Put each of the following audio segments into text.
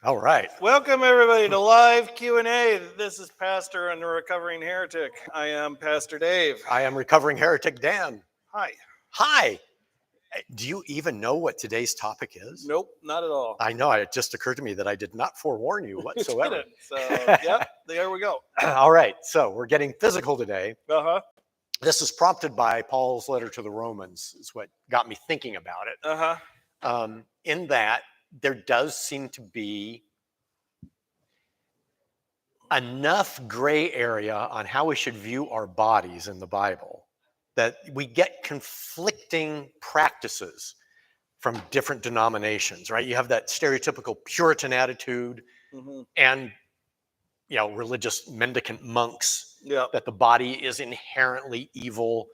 All right. Welcome everybody to live Q&A. This is Pastor and the Recovering Heretic. I am Pastor Dave. I am Recovering Heretic Dan. Hi. Hi. Do you even know what today's topic is? Nope, not at all. I know. It just occurred to me that I did not forewarn you whatsoever. You didn't. So, yep, there we go. All right. So we're getting physical today. Uh-huh. This is prompted by Paul's letter to the Romans, is what got me thinking about it. Uh-huh. In that, there does seem to be enough gray area on how we should view our bodies in the Bible that we get conflicting practices from different denominations, right? You have that stereotypical Puritan attitude and, religious mendicant monks that the body is inherently evil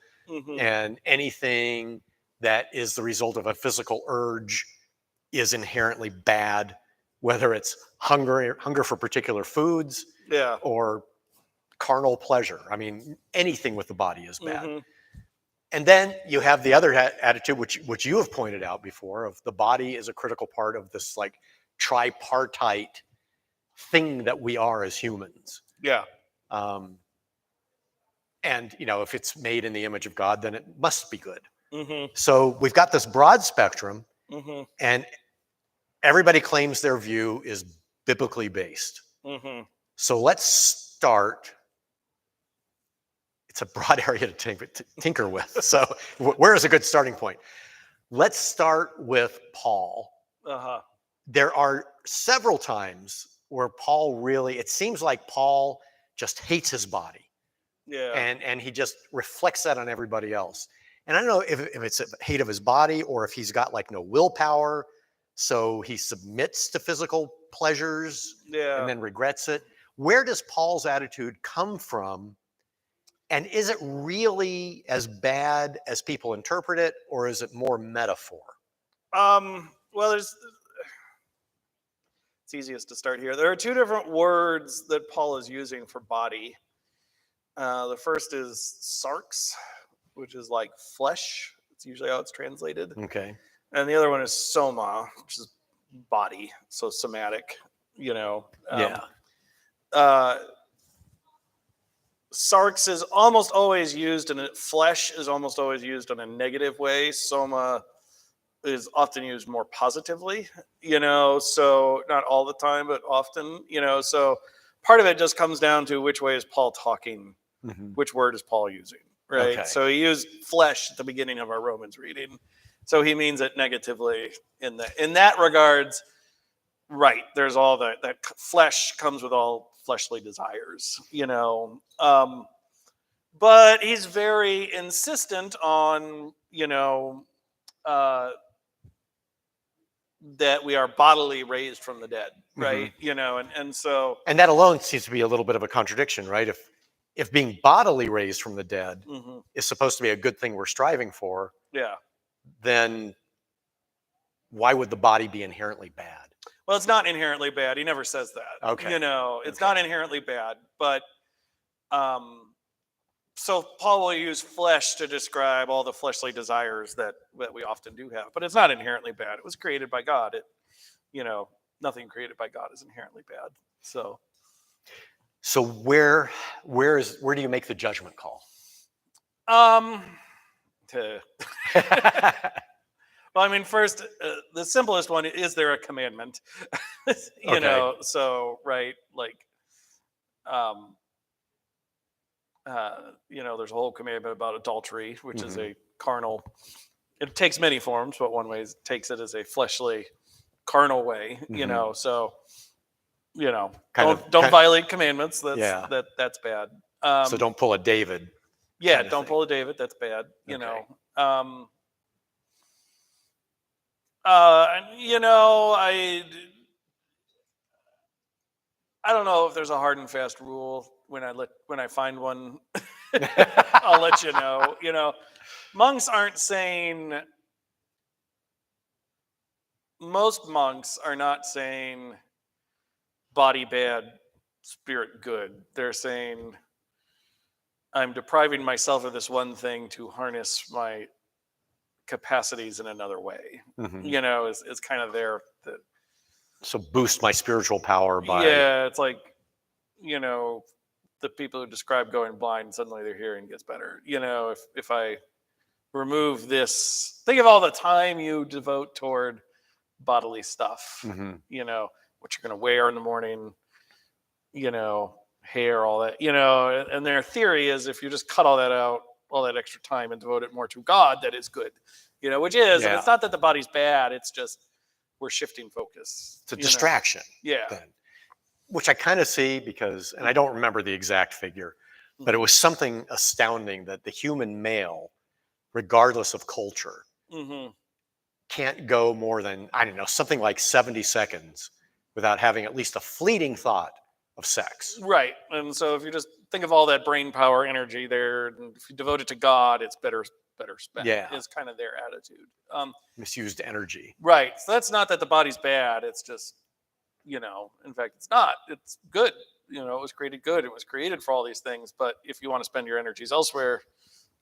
and anything that is the result of a physical urge is inherently bad, whether it's hunger for particular foods or carnal pleasure. I mean, anything with the body is bad. And then you have the other attitude, which you have pointed out before, of the body is a critical part of this like tripartite thing that we are as humans. Yeah. And, if it's made in the image of God, then it must be good. So we've got this broad spectrum, and everybody claims their view is biblically based. So let's start. It's a broad area to tinker with. So where is a good starting point? Let's start with Paul. There are several times where it seems like Paul just hates his body. Yeah. And he just reflects that on everybody else. And I don't know if it's a hate of his body or if he's got like no willpower. So he submits to physical pleasures and then regrets it. Where does Paul's attitude come from? And is it really as bad as people interpret it, or is it more metaphor? Well, it's easiest to start here. There are two different words that Paul is using for body. The first is sarx, which is like flesh. It's usually how it's translated. Okay. And the other one is soma, which is body, so somatic, sarx is almost always used flesh is almost always used in a negative way. Soma is often used more positively, so not all the time, but often, so part of it just comes down to which way is Paul talking, which word is Paul using, right? Okay. So he used flesh at the beginning of our Romans reading. So he means it negatively in that regards, right? There's all that flesh comes with all fleshly desires, but he's very insistent on, that we are bodily raised from the dead, right? And that alone seems to be a little bit of a contradiction, right? If being bodily raised from the dead is supposed to be a good thing we're striving for, then why would the body be inherently bad? Well, it's not inherently bad. He never says that. Okay. It's not inherently bad, but so Paul will use flesh to describe all the fleshly desires that we often do have, but it's not inherently bad. It was created by God. Nothing created by God is inherently bad. So where do you make the judgment call? Well, I mean, first, the simplest one is there a commandment? So right, like, there's a whole commandment about adultery, which is a carnal. It takes many forms, but one way takes it as a fleshly, carnal way. So don't violate commandments. That's bad. So don't pull a David. Yeah, don't pull a David. That's bad. I don't know if there's a hard and fast rule. When I find one, I'll let you know. Monks aren't saying. Most monks are not saying body bad, spirit good. They're saying I'm depriving myself of this one thing to harness my capacities in another way. Is kind of their So boost my spiritual power by. Yeah, it's like, you know, the people who describe going blind, suddenly their hearing gets better. You know, if I remove this, think of all the time you devote toward bodily stuff, Mhm. you know, what you're going to wear in the morning, you know, hair, all that, you know, and their theory is if you just cut all that out, all that extra time and devote it more to God, that is good, you know, which is, and Yeah. it's not that the body's bad, it's just we're shifting focus. It's a you know? distraction Yeah. then, which I kind of see because, and I don't remember the exact figure, but it Mhm. was something astounding that the human male, regardless of culture, Mhm. can't go more than, I don't know, something like 70 seconds without having at least a fleeting thought of sex. Right. And so if you just think of all that brain power energy there, and if you devote it to God, it's better spent. Yeah. Is kind of their attitude. Misused energy. Right. So that's not that the body's bad. It's just, you know, in fact, it's not. It's good. You know, it was created good. It was created for all these things. But if you want to spend your energies elsewhere,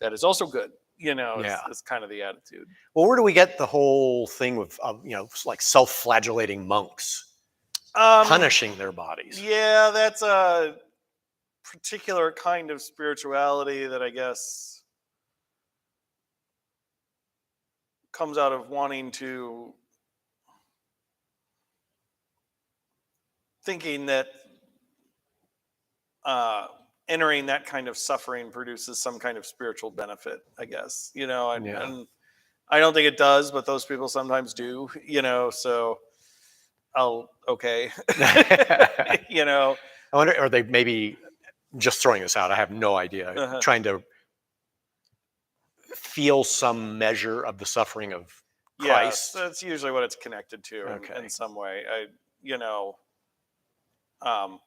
that is also good. You know, Yeah. it's kind of the attitude. Well, where do we get the whole thing of you know, like self-flagellating monks Um, punishing their bodies? yeah, that's a particular kind of spirituality that I guess comes out of wanting to thinking that uh, entering that kind of suffering produces some kind of spiritual benefit, I guess, you know, Yeah. and I don't think it does, but those people sometimes do, you know, so okay, I you know, wonder, are they maybe just throwing this out? I have no idea. uh Trying to feel some measure of the suffering of yes, Christ. that's usually what it's connected to Okay. in some way. You know, um,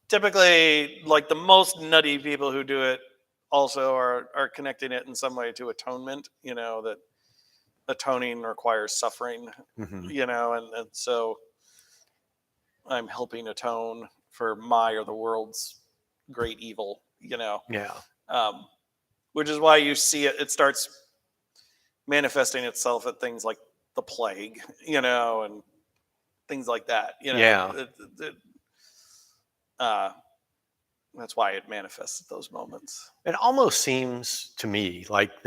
typically like the most nutty people who do it also are connecting it in some way to atonement, you know, that atoning requires suffering, Hmm. you know, and so I'm helping atone for my or the world's great evil, you know, Yeah. um, which is why you see it starts manifesting itself at things like the plague, you know, and things like that, you know, Yeah. uh, that's why it manifests at those moments. It almost seems to me like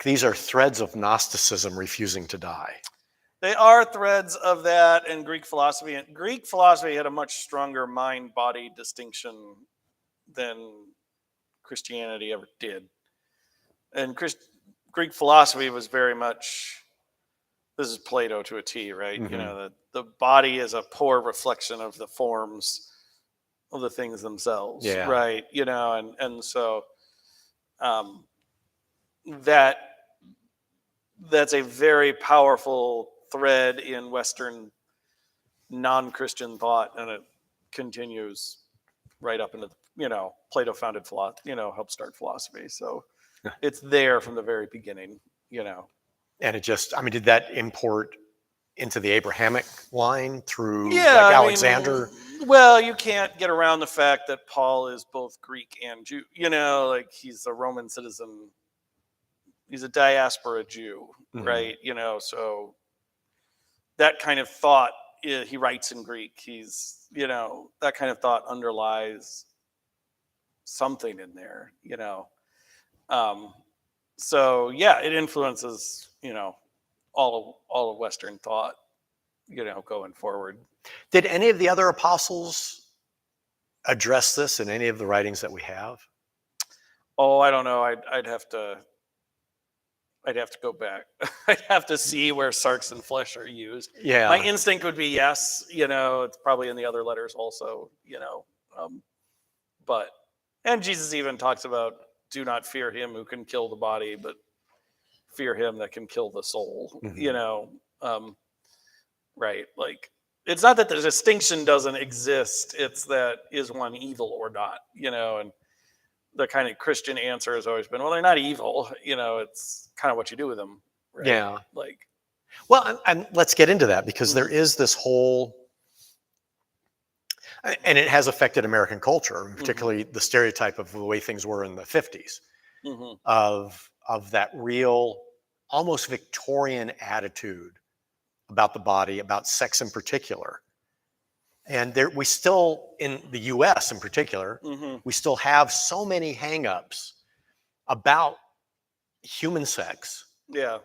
these are threads of Gnosticism refusing to die. They are threads of that in Greek philosophy. And Greek philosophy had a much stronger mind body distinction than Christianity ever did. And Greek philosophy was very much, this is Plato to a T, right? You Hmm. know, the body is a poor reflection of the forms of the things themselves, Yeah. right? You know, and so um, that that's a very powerful thread in Western non-Christian thought, and it continues right up into the, you know, Plato founded philosophy, you know, helped start philosophy, so it's there from the very beginning, you know. And it just, I mean, did that import into the Abrahamic line through Yeah, like I Alexander? mean, well, you can't get around the fact that Paul is both Greek and Jew. You know, like he's a Roman citizen, he's a diaspora Jew, Hmm. right? You know, so that kind of thought, he writes in Greek. He's, you know, that kind of thought underlies something in there, you know. Um, so yeah, it influences, you know, all of Western thought, you know, going forward. Did any of the other apostles address this in any of the writings that we have? Oh, I don't know. I'd have to go back. I'd have to see where sarks and flesh are used. My Yeah. instinct would be yes. You know, it's probably in the other letters also. You know, but and Jesus even talks about do not fear him who can kill the body, but fear him that can kill the soul. You Hmm. know, right? Like it's not that the distinction doesn't exist; it's that is one evil or not. You know, and the kind of Christian answer has always been, well, they're not evil. You know, it's kind of what you do with them, right? Yeah. Like, Well, and let's get into that because there mhm, is this whole, and it has affected American culture, mhm, particularly the stereotype of the way things were in the 50s, mhm, of that real, almost Victorian attitude about the body, about sex in particular. And we still, in the US in particular, we still have so many hangups about human sex, Yeah.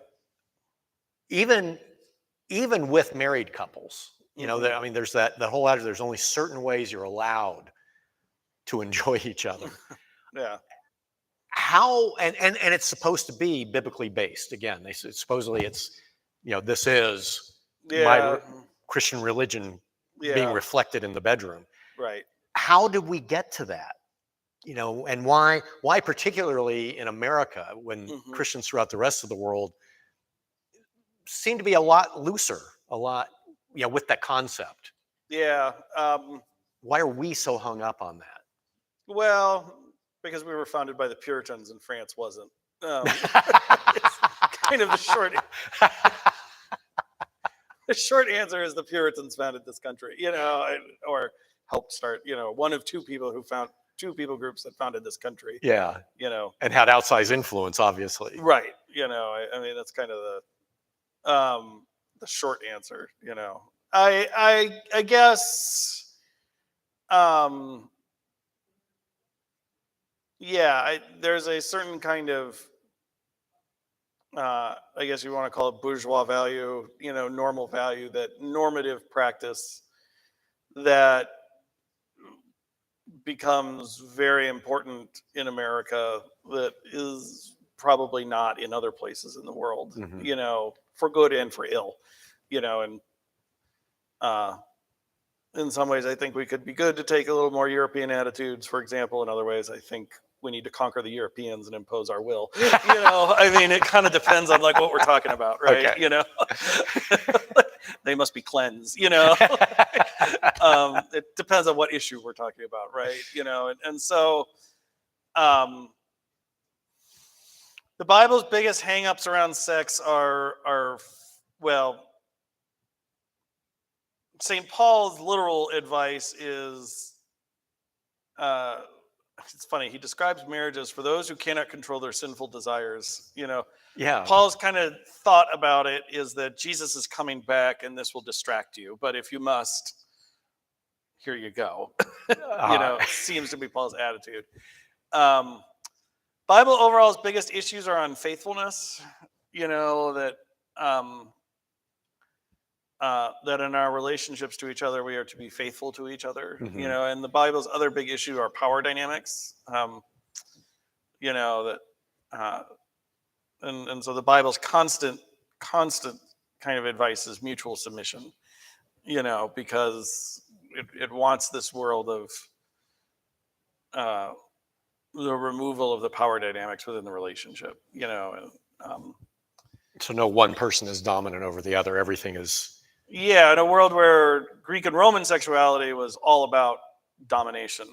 even with married couples. You know, I mean, there's the whole adage, there's only certain ways you're allowed to enjoy each other. Yeah. How, and it's supposed to be biblically based. Again, supposedly it's, you know, this is my Christian religion being reflected in the bedroom. Right. How did we get to that? You know, and why particularly in America, when Christians throughout the rest of the world seem to be a lot looser, a lot, you know, with that concept? Yeah. Why are we so hung up on that? Well, because we were founded by the Puritans and France wasn't. It's kind of the short answer is the Puritans founded this country, you know, or helped start, you know, one of two people groups that founded this country. Yeah. You know, and had outsized influence, obviously. right. You know, I mean, that's kind of the short answer, you know. I guess, yeah, there's a certain kind of, I guess you want to call it bourgeois value, you know, normal value, that normative practice that becomes very important in America that is probably not in other places in the world, you know, for good and for ill, you know, and in some ways I think we could be good to take a little more European attitudes, for example. In other ways, I think we need to conquer the Europeans and impose our will. You know, I mean, it kind of depends on like what we're talking about, right? Okay. You know, they must be cleansed, you know. It depends on what issue we're talking about, right? You know, and so the Bible's biggest hangups around sex are well, St. Paul's literal advice is, it's funny, he describes marriages for those who cannot control their sinful desires, you know. Yeah. Paul's kind of thought about it is that Jesus is coming back and this will distract you, but if you must, here you go. You know, seems to be Paul's attitude. Bible overall's biggest issues are on faithfulness, you know, that that in our relationships to each other, we are to be faithful to each other, you know, and the Bible's other big issue are power dynamics, you know, that, and so the Bible's constant kind of advice is mutual submission, you know, because it wants this world of the removal of the power dynamics within the relationship, you know. So no one person is dominant over the other. Everything is. Yeah, in a world where Greek and Roman sexuality was all about domination,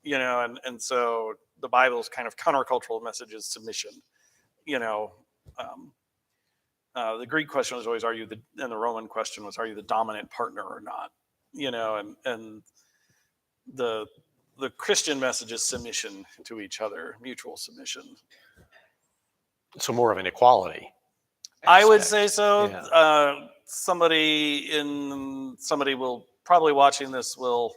you know, and so the Bible's kind of countercultural message is submission, you know. The Greek question was always, and the Roman question was, are you the dominant partner or not? You know, and the Christian message is submission to each other, mutual submission. So more of an equality aspect. I would say so. Yeah. Somebody will probably watching this will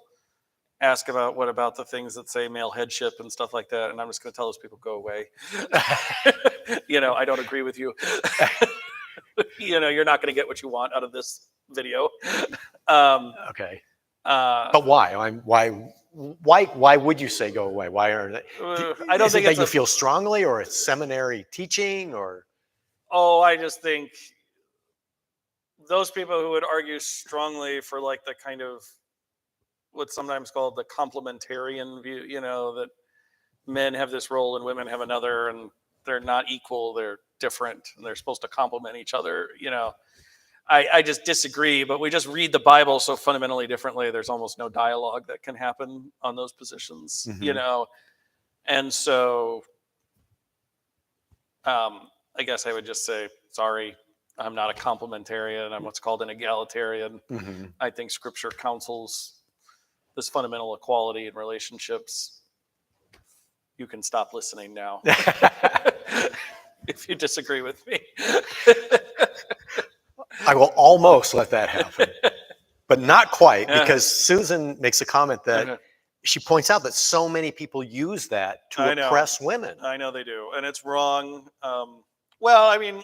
ask about what about the things that say male headship and stuff like that, and I'm just going to tell those people go away. You know, I don't agree with you. You know, you're not going to get what you want out of this video. Okay. But why? Why would you say go away? Why are they? I don't think that you feel strongly, or it's seminary teaching, or. Oh, I just think those people who would argue strongly for like the kind of what's sometimes called the complementarian view, you know, that men have this role and women have another, and they're not equal, they're different, and they're supposed to complement each other, you know. I just disagree, but we just read the Bible so fundamentally differently. There's almost no dialogue that can happen on those positions, you know. And so I guess I would just say, sorry, I'm not a complementarian. I'm what's called an egalitarian. I think Scripture counsels this fundamental equality in relationships. You can stop listening now if you disagree with me. I will almost let that happen, but not quite, Uh-huh. because Susan makes a comment that Uh-huh. she points out that so many people use that to I know. oppress women. I know they do, and it's wrong. Well, I mean,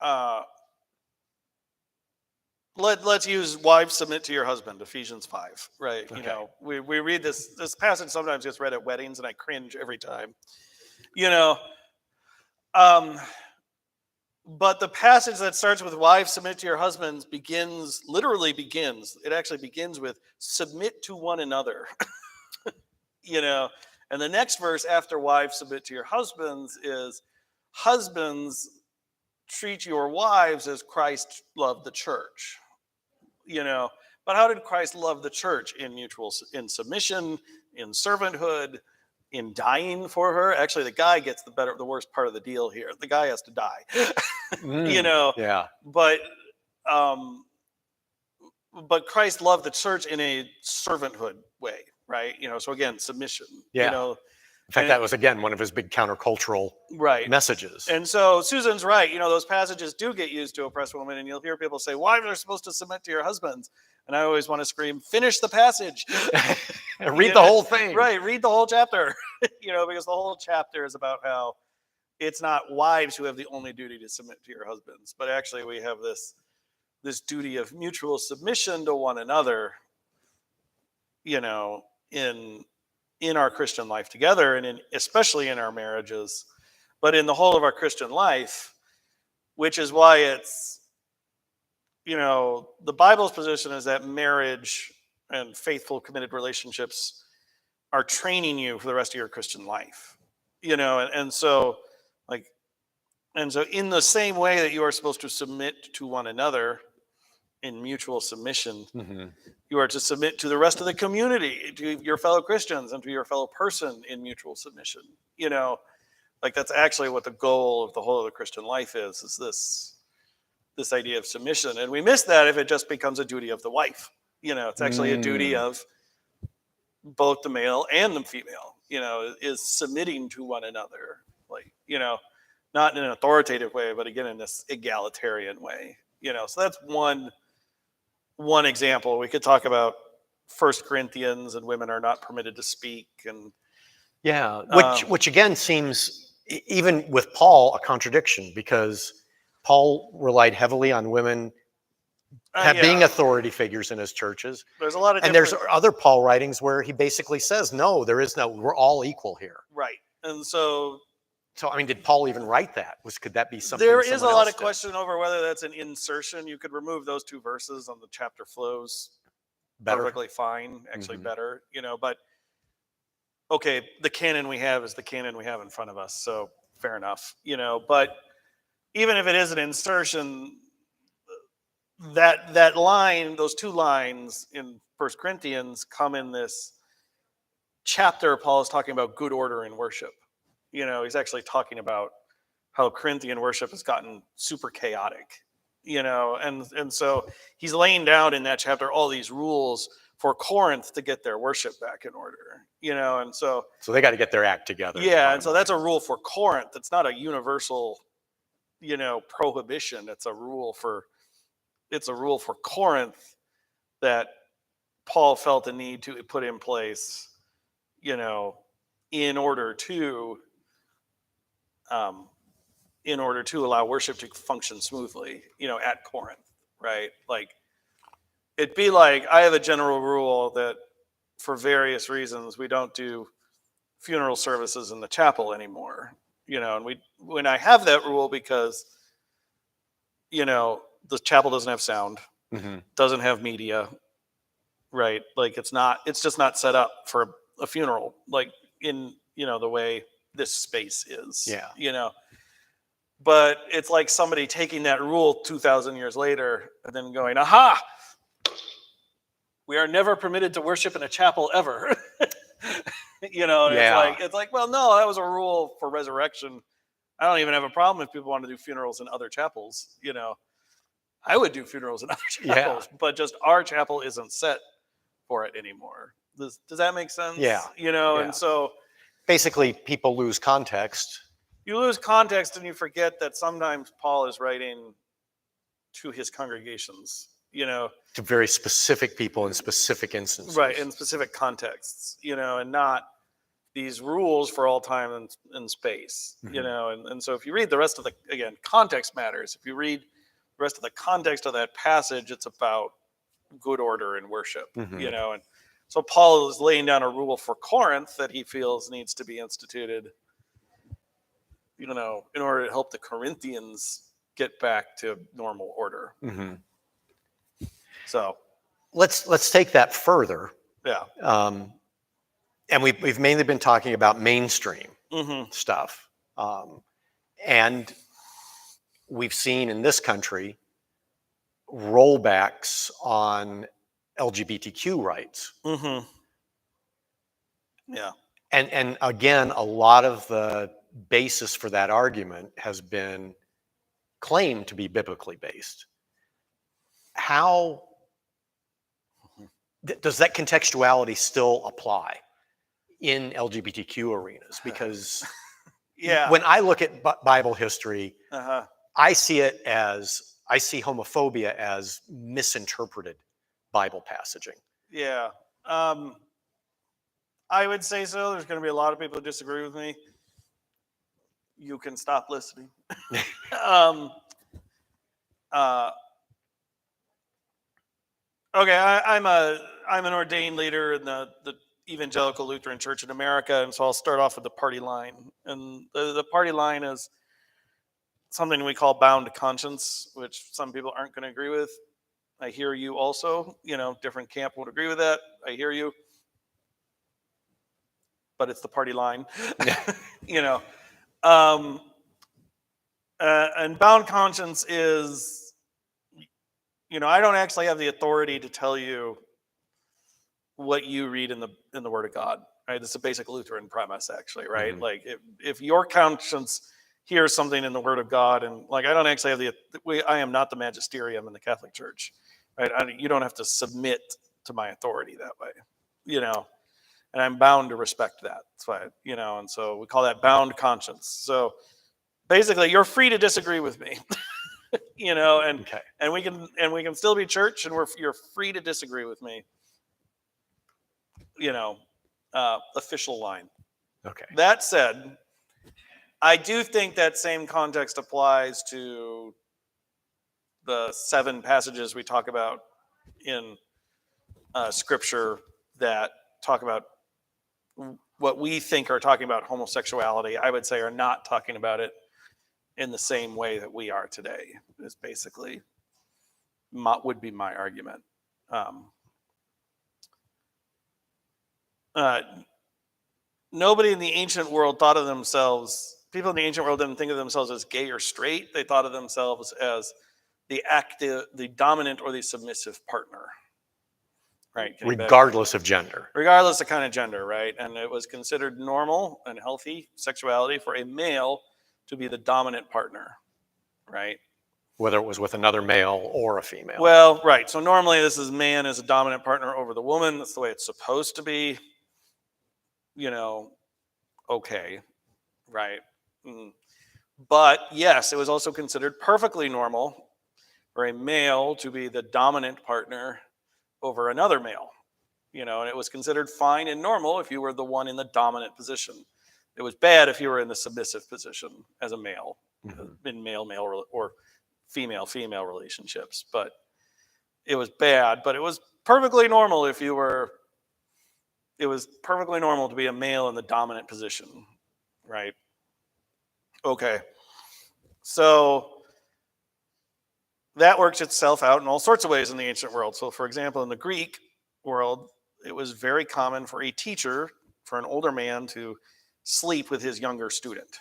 uh, let's use wives submit to your husband, Ephesians 5, right? You Okay. know, we read this passage sometimes gets read at weddings, and I cringe every time. You know, but the passage that starts with wives submit to your husbands literally begins. It actually begins with submit to one another. You know, and the next verse after wives submit to your husbands is husbands treat your wives as Christ loved the church. You know, but how did Christ love the church? In submission, in servanthood, in dying for her. Actually, the guy gets the worst part of the deal here. The guy has to die. You know, Yeah. but Christ loved the church in a servanthood way, right? You know, so again, submission. Yeah. You know, In fact, and- that was, again, one of his big countercultural right messages. And so Susan's right. You know, those passages do get used to oppress women, and you'll hear people say, wives are supposed to submit to your husbands. And I always want to scream, finish the passage. Read the whole thing. Right, read the whole chapter. You know, because the whole chapter is about how it's not wives who have the only duty to submit to your husbands, but actually we have this duty of mutual submission to one another, you know, in our Christian life together, and especially in our marriages, but in the whole of our Christian life, which is why it's, you know, the Bible's position is that marriage and faithful, committed relationships are training you for the rest of your Christian life, you know, and so in the same way that you are supposed to submit to one another in mutual submission, you are to submit to the rest of the community, to your fellow Christians, and to your fellow person in mutual submission. You know, like that's actually what the goal of the whole of the Christian life is this idea of submission. And we miss that if it just becomes a duty of the wife. You know, it's actually a duty of both the male and the female, you know, is submitting to one another. Like, you know, not in an authoritative way, but again, in this egalitarian way, you know. So that's one example. We could talk about 1 Corinthians and women are not permitted to speak. And yeah, which again seems, even with Paul, a contradiction, because Paul relied heavily on women being authority figures in his churches. There's a lot of and there's other Paul writings where he basically says, no, we're all equal here. Right. And so I mean, did Paul even write that? Could that be something? There is a lot of question over whether that's an insertion. You could remove those two verses on the chapter flows perfectly fine, actually better, you know, but okay, the canon we have is the canon we have in front of us, so fair enough, you know. But even if it is an insertion, that line, those two lines in 1 Corinthians come in this chapter. Paul is talking about good order in worship. You know, he's actually talking about how Corinthian worship has gotten super chaotic, you know, and so he's laying down in that chapter all these rules for Corinth to get their worship back in order, you know, and so they got to get their act together. Yeah, and so that's a rule for Corinth. It's not a universal, you know, prohibition. It's a rule for Corinth that Paul felt the need to put in place, you know, in order to allow worship to function smoothly, you know, at Corinth, right? Like, it'd be like, I have a general rule that for various reasons, we don't do funeral services in the chapel anymore, you know, and when I have that rule because, you know, the chapel doesn't have sound, doesn't have media, right? Like, it's just not set up for a funeral, like in, you know, the way this space is, you know. But it's like somebody taking that rule 2,000 years later and then going, aha, we are never permitted to worship in a chapel ever. You know, and it's like, well, no, that was a rule for resurrection. I don't even have a problem if people want to do funerals in other chapels, you know. I would do funerals in other chapels, but just our chapel isn't set for it anymore. Does that make sense? Yeah. You know, and so basically people lose context you lose context and you forget that sometimes Paul is writing to his congregations, To very specific people in specific instances. right, in specific contexts, and not these rules for all time and space, and so if you read the rest of again, context matters. If you read the rest of the context of that passage, it's about good order in worship, and so Paul is laying down a rule for Corinth that he feels needs to be instituted, in order to help the Corinthians get back to normal order. So let's take that further. yeah. And we've mainly been talking about mainstream stuff. And we've seen in this country rollbacks on LGBTQ rights. Yeah. And again, a lot of the basis for that argument has been claimed to be biblically based. How does that contextuality still apply in LGBTQ arenas? Because when I look at Bible history, I see homophobia as misinterpreted Bible passaging. Yeah. I would say so. There's going to be a lot of people who disagree with me. You can stop listening. Okay, I'm an ordained leader in the Evangelical Lutheran Church in America, and so I'll start off with the party line. And the party line is something we call bound to conscience, which some people aren't going to agree with. I hear you also. Different camp would agree with that. I hear you. But it's the party line. And bound conscience is, I don't actually have the authority to tell you what you read in the Word of God, right? This is a basic Lutheran premise, actually, right? Like if your conscience hears something in the Word of God, and I don't actually have I am not the magisterium in the Catholic Church, right? You don't have to submit to my authority that way, and I'm bound to respect that. That's why, and so we call that bound conscience. So basically, you're free to disagree with me, and we can still be church, and you're free to disagree with me. Official line. Okay. That said, I do think that same context applies to the 7 passages we talk about in Scripture that talk about what we think are talking about homosexuality. I would say are not talking about it in the same way that we are today. Is basically would be my argument. Nobody in the ancient world thought of themselves. People in the ancient world didn't think of themselves as gay or straight. They thought of themselves as the dominant or the submissive partner. Right. Regardless of gender. Regardless of kind of gender, right? And it was considered normal and healthy sexuality for a male to be the dominant partner, right? Whether it was with another male or a female. Well, right. So normally this is man as a dominant partner over the woman. That's the way it's supposed to be. Okay, right? But yes, it was also considered perfectly normal for a male to be the dominant partner over another male, and it was considered fine and normal if you were the one in the dominant position. It was bad if you were in the submissive position as a male, in male or female relationships. But it was bad, but it was perfectly normal if you were. It was perfectly normal to be a male in the dominant position, right? Okay, so that works itself out in all sorts of ways in the ancient world. So, for example, in the Greek world, it was very common for a teacher, for an older man, to sleep with his younger student,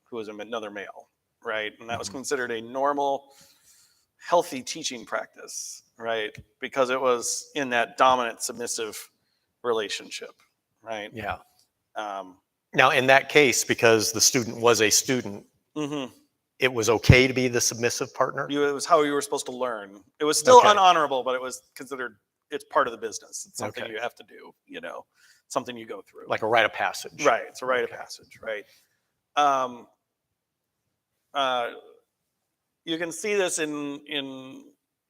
who was another male, right? And that was considered a normal, healthy teaching practice, right? Because it was in that dominant, submissive relationship, right? Yeah. Now, in that case, because the student was a student, it was okay to be the submissive partner? It was how you were supposed to learn. It was still unhonorable, but it was considered, it's part of the business. It's something you have to do, something you go through. Like a rite of passage. Right. It's a rite of passage, right? You can see this in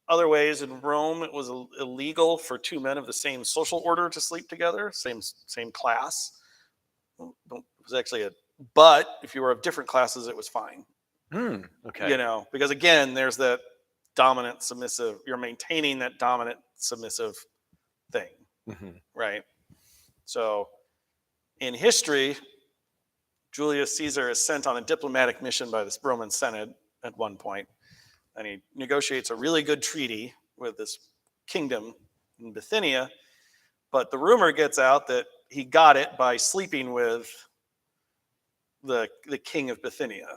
other ways. In Rome, it was illegal for two men of the same social order to sleep together, same class. It was actually but if you were of different classes, it was fine. Okay. Because again, there's that dominant submissive. You're maintaining that dominant submissive thing, right? So, in history, Julius Caesar is sent on a diplomatic mission by the Roman Senate at one point, and he negotiates a really good treaty with this kingdom in Bithynia. But the rumor gets out that he got it by sleeping with the king of Bithynia,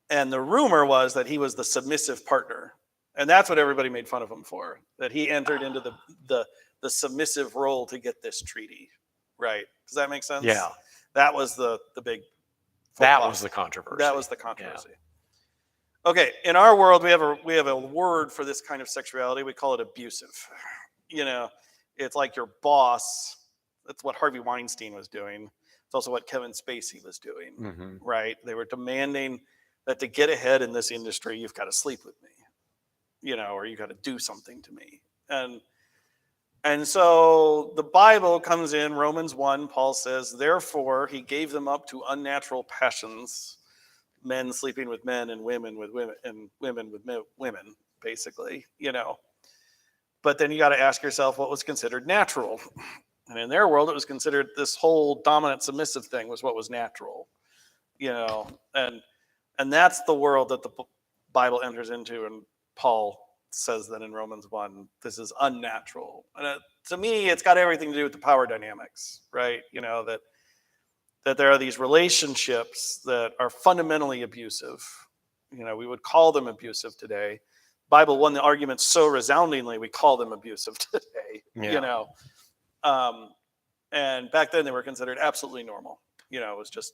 And the rumor was that he was the submissive partner. And that's what everybody made fun of him for, that he entered into the submissive role to get this treaty, right? Does that make sense? Yeah. That was the big... That was the controversy. That was the controversy. Yeah. Okay, in our world, we have a word for this kind of sexuality. We call it abusive. It's like your boss. That's what Harvey Weinstein was doing. It's also what Kevin Spacey was doing, right? They were demanding that to get ahead in this industry, you've got to sleep with me, or you got to do something to me. And so the Bible comes in, Romans 1, Paul says, therefore, he gave them up to unnatural passions, men sleeping with men and women with women and women with women, basically, But then you got to ask yourself what was considered natural. And in their world, it was considered this whole dominant submissive thing was what was natural, and that's the world that the Bible enters into. And Paul says that in Romans 1, this is unnatural. And to me, it's got everything to do with the power dynamics, right? That there are these relationships that are fundamentally abusive. We would call them abusive today. Bible won the argument so resoundingly, we call them abusive today, And back then they were considered absolutely normal. It was just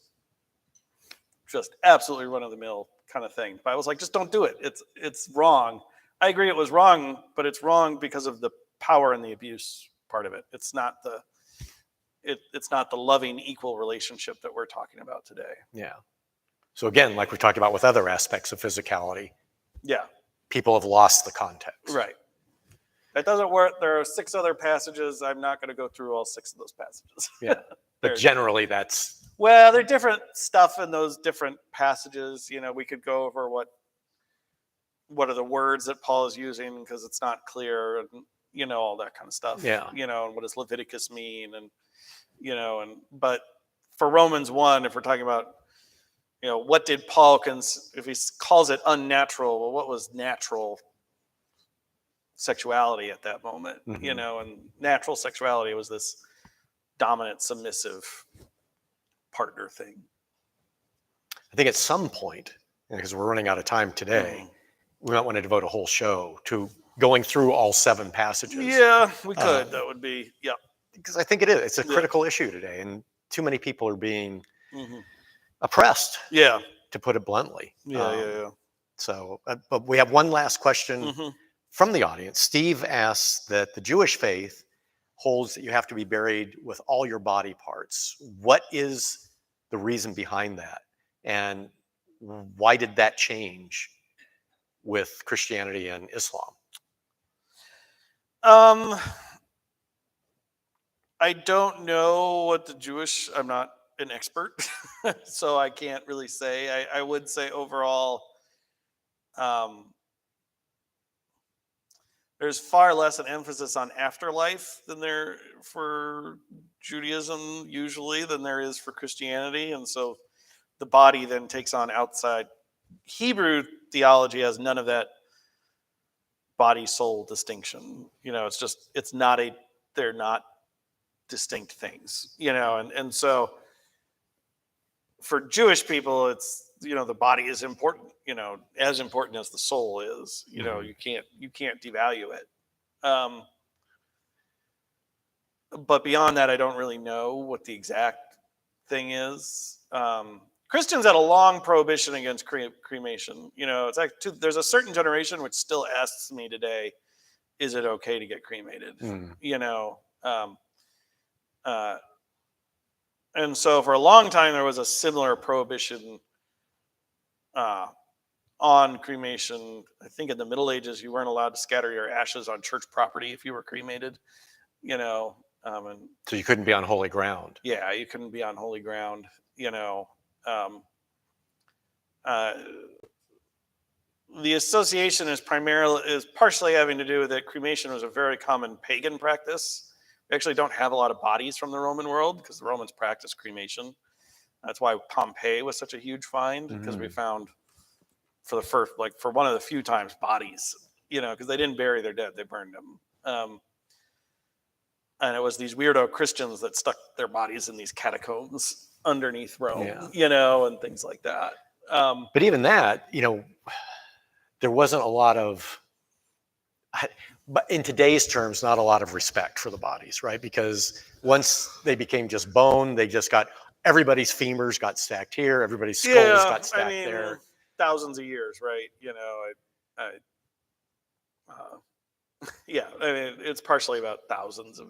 absolutely run-of-the-mill kind of thing. The Bible's like, just don't do it. It's wrong. I agree it was wrong, but it's wrong because of the power and the abuse part of it. It's not the loving, equal relationship that we're talking about today. Yeah. So again, like we talked about with other aspects of physicality, yeah, people have lost the context. Right. That doesn't work. There are 6 other passages. I'm not going to go through all 6 of those passages. Yeah. But generally that's... Well, there's different stuff in those different passages. We could go over what are the words that Paul is using because it's not clear, and all that kind of stuff. Yeah. And what does Leviticus mean, and but for Romans 1, if we're talking about what did Paul if he calls it unnatural, well, what was natural sexuality at that moment? And natural sexuality was this dominant submissive partner thing. I think at some point, because we're running out of time today, we might want to devote a whole show to going through all 7 passages. Yeah, we could. That would be, yeah. Because I think it is. It's a critical issue today, and too many people are being oppressed. Yeah. To put it bluntly. Yeah. So, but we have one last question from the audience. Steve asks that the Jewish faith holds that you have to be buried with all your body parts. What is the reason behind that? And why did that change with Christianity and Islam? I don't know what I'm not an expert, so I can't really say. I would say overall, there's far less an emphasis on afterlife than there for Judaism usually than there is for Christianity. And so the body then takes on outside. Hebrew theology has none of that body soul distinction. They're not distinct things, and so for Jewish people, it's, the body is important, as important as the soul is, you can't devalue it. But beyond that, I don't really know what the exact thing is. Christians had a long prohibition against cremation. It's like there's a certain generation which still asks me today, is it okay to get cremated? And so for a long time, there was a similar prohibition on cremation. I think in the Middle Ages, you weren't allowed to scatter your ashes on church property if you were cremated, and So you couldn't be on holy ground. yeah, you couldn't be on holy ground, uh, the association is partially having to do with that cremation was a very common pagan practice. We actually don't have a lot of bodies from the Roman world because the Romans practiced cremation. That's why Pompeii was such a huge find, because we found for one of the few times bodies, because they didn't bury their dead, they burned them. And it was these weirdo Christians that stuck their bodies in these catacombs underneath Rome, and things like that. But even that, there wasn't a lot of, but in today's terms, not a lot of respect for the bodies, right? Because once they became just bone, everybody's femurs got stacked here, everybody's skulls got stacked there. Thousands of years, right? It's partially about thousands of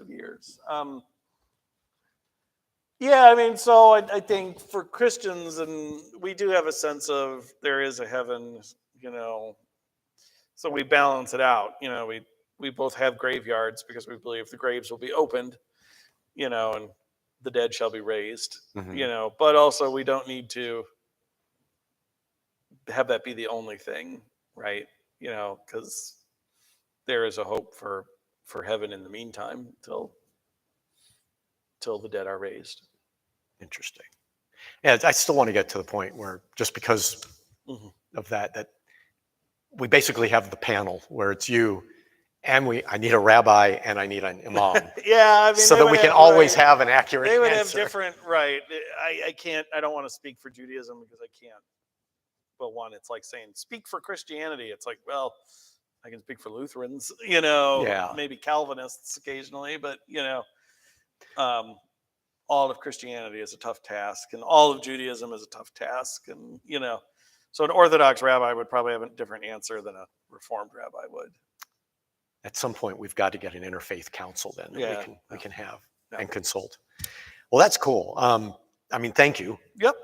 years. So I think for Christians, and we do have a sense of there is a heaven, so we balance it out. We both have graveyards because we believe the graves will be opened, and the dead shall be raised, but also we don't need to have that be the only thing, right? Because there is a hope for heaven in the meantime till the dead are raised. Interesting. Yeah, I still want to get to the point where just because of that we basically have the panel where it's you and I need a rabbi and I need an imam. So that we can always have an accurate They would answer. have different, right. I don't want to speak for Judaism because I can't. But one, it's like saying, speak for Christianity. It's like, well, I can speak for Lutherans, maybe Calvinists occasionally, but, all of Christianity is a tough task, and all of Judaism is a tough task. And, so an Orthodox rabbi would probably have a different answer than a Reformed rabbi would. At some point, we've got to get an interfaith council then that we can have and consult. Well, that's cool. Thank you. Yep.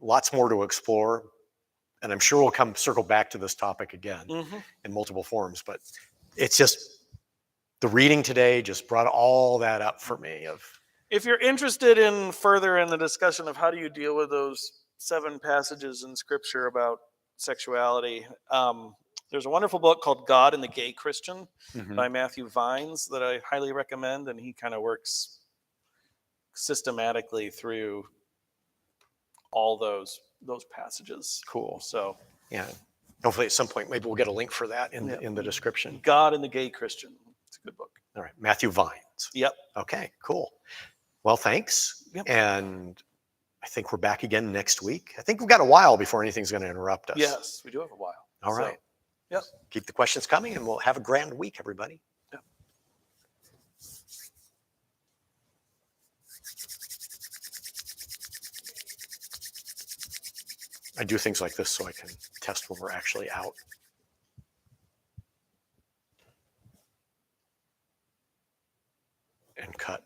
Lots more to explore. And I'm sure we'll circle back to this topic again in multiple forms. But it's just the reading today just brought all that up for me. If you're interested in further in the discussion of how do you deal with those 7 passages in Scripture about sexuality, there's a wonderful book called God and the Gay Christian by Matthew Vines that I highly recommend, and he kind of works systematically through all those passages. Cool. So yeah, hopefully at some point maybe we'll get a link for that in the description. God and the Gay Christian. It's a good book. All right, Matthew Vines. Yep. Okay, cool. Well, thanks. Yep. And I think we're back again next week. I think we've got a while before anything's going to interrupt us. Yes, we do have a while. All right. Yep. Keep the questions coming, and we'll have a grand week, everybody. Yep. I do things like this so I can test when we're actually out. And cut.